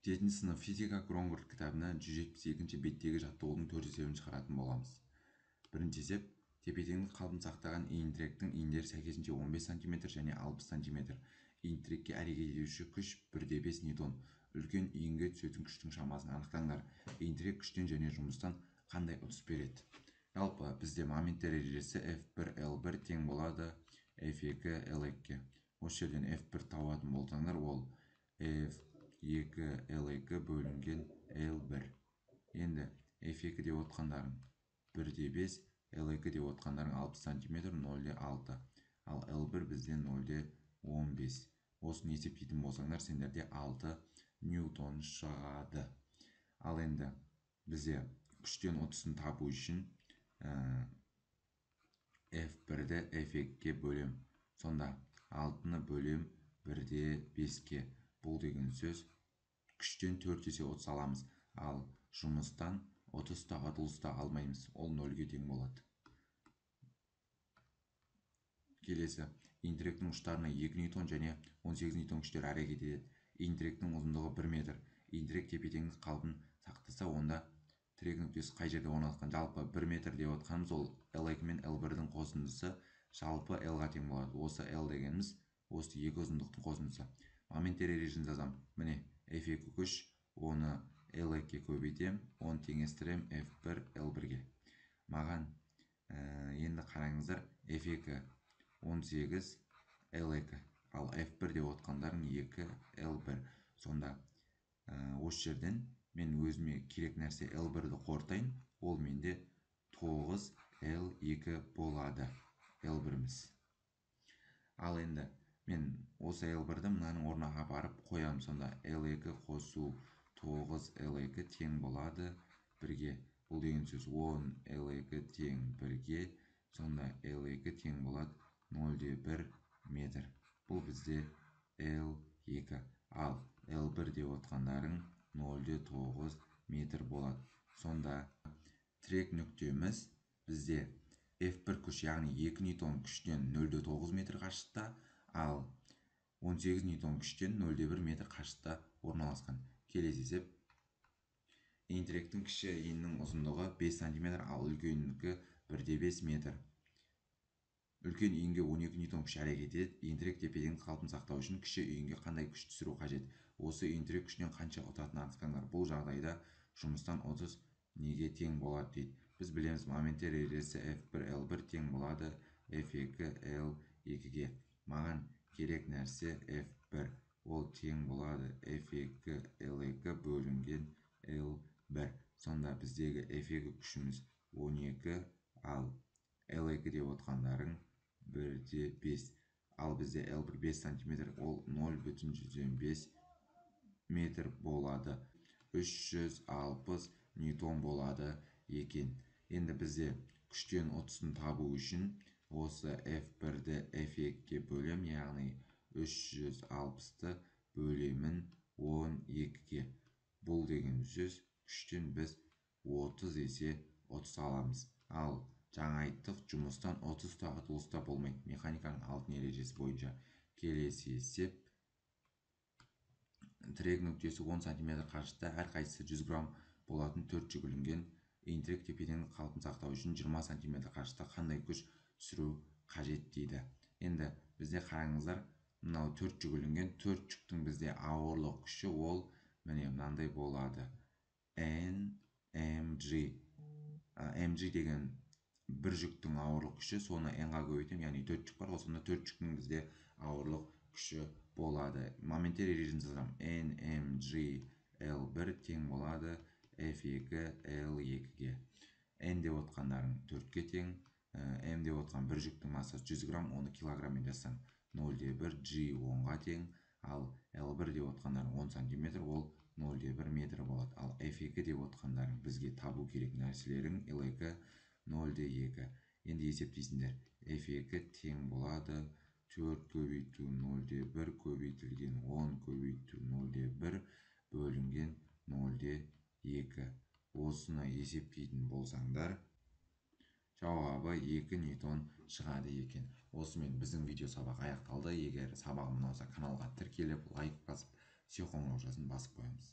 7 сынып физика Кронгурт кітабынан 172 беттегі жаттығудың 4 есебін шығаратын боламыз. Бірінші есеп: тепе-теңдік қалпын сақтаған иін-тіректің иіндері сәйкесінше 15 см және 60 см. Иін-тірекке әрекет етуші күш 1,5 ньютон. Үлкен иінге түсетін күштің шамасын анықтаңдар. Иін-тірек күштен және жұмыстан қандай ұтыс береді? Жалпы бізде моменттер ережесі F1 L1 тең болады F2 L2. Осы жерден F1 табатын болсаңдар, ол F2 L2 бөлінген L1. Енді F2 деп отқандарың 1,5, L2 деп отқандарың 60 см, 0,6. Ал L1 бізде 0,15. Осыны есептейтін болсаңдар, сендерде 6 ньютон шығады. Ал енді бізде күштен ұтысын табу үшін F1-ді F2-ге бөлем. Сонда 6-ны бөлем 1,5-ке. Бұл деген сөз күштен 4 есе ұтыс аламыз. Ал жұмыстан ұтысты ұтылысты алмаймыз. Ол 0-ге тең болады. Келесі: иін-тіректің ұштарына 2 ньютон және 18 ньютон күштер әрекет етеді. Иін-тіректің ұзындығы 1 метр. Иін-тірек тепе-теңдік қалпын сақтаса, онда тірек нүктесі қай жерде орналасқан? Жалпы 1 метр деп отқанымыз, ол L2 мен L1-дің қосындысы жалпы L-ға тең болады. Осы L дегеніміз осы екі ұзындықтың қосындысы. Моменттер ережесін жазам. Міне, F2 күш, оны L2-ге көбейтем, оны теңестірем F1 L1-ге. Маған енді қараңыздар, F2 18 L2, ал F1 деп отқандарың 2 L1. Сонда осы жерден мен өзіме керек нәрсе L1-ді қортайын, ол менде 9 L2 болады L1-іміз. Ал енді мен осы L1-ді мынаның орнына апарып қоямын. Сонда L2 қосу 9 L2 тең болады 1-ге. Бұл деген сөз 10 L2 тең 1-ге. Сонда L2 тең болады 0,1 метр. Бұл бізде L2. Ал L1 деп отқандарың 0,9 метр болады. Сонда тірек нүктеміз бізде F1 күш, яғни 2 ньютон күштен 0,9 метр қашықта, ал 18 ньютон күштен 0,1 метр қашықта орналасқан. Келесі есеп: иін-тіректің кіші иінінің ұзындығы 5 см, ал үлкендікі 1,5 метр. Үлкен иінге 12 ньютон күш әрекет етеді. Иін-тірек тепе-теңдік қалпын сақтау үшін кіші иінге қандай күш түсіру қажет? Осы иін-тірек күшінен қанша ұтатынын анықтаңдар. Бұл жағдайда жұмыстан ұтыс неге тең болады дейді. Біз білеміз, моменттер ережесі F1 L1 тең болады F2 L2-ге. Маған керек нәрсе F1, ол тең болады F2 L2 бөлінген L1. Сонда біздегі F2 күшіміз 12, ал L2 деп отқандарың 1,5. Ал бізде L1 5 см, ол 0,5 метр болады. 360 ньютон болады екен. Енді бізде күштен ұтысын табу үшін осы F1-ді F2-ге бөлем, яғни 360-ты бөлемін 12-ге. Бұл деген сөз күштен біз 30 есе ұтыс аламыз. Ал жаңа айттық, жұмыстан ұтыста ұтылыста болмайды, механиканың алтын ережесі бойынша. Келесі есеп: тірек нүктесі 10 см қашықта, әрқайсысы 100 грамм болатын 4 жүгілінген иін-тірек тепе-теңдік қалпын сақтау үшін 20 см қашықта қандай күш түсіру қажет дейді. Енді бізде қараңыздар, мынау 4 жүгілінген, 4 жүктің бізде ауырлық күші, ол міне мынандай болады: NMG. MG деген бір жүктің ауырлық күші, соны n-ға көбейтем, яғни 4 жүк бар, осында 4 жүктің бізде ауырлық күші болады. Моменттер ережесін жазам. NMG L1 тең болады F2 L2-ге. N деп отқандарың 4-ке тең, M деп отқан бір жүктің массасы 100 грамм, оны килограммен жазсаң 0,1, G 10-ға тең, ал L1 деп отқандарың 10 см, ол 0,1 метр болады. Ал F2 деп отқандарың бізге табу керек нәрселерің L2 0,2. Енді есептейсіңдер. F2 тең болады 4 көбейту 0,1 көбейтілген 10 көбейту 0,1 бөлінген 0,2. Осыны есептейтін болсаңдар, жауабы 2 ньютон шығады екен. Осымен біздің видео сабақ аяқталды. Егер сабағым ұнаса, каналға тіркеліп, лайк басып, қоңырау жазын басып қоямыз.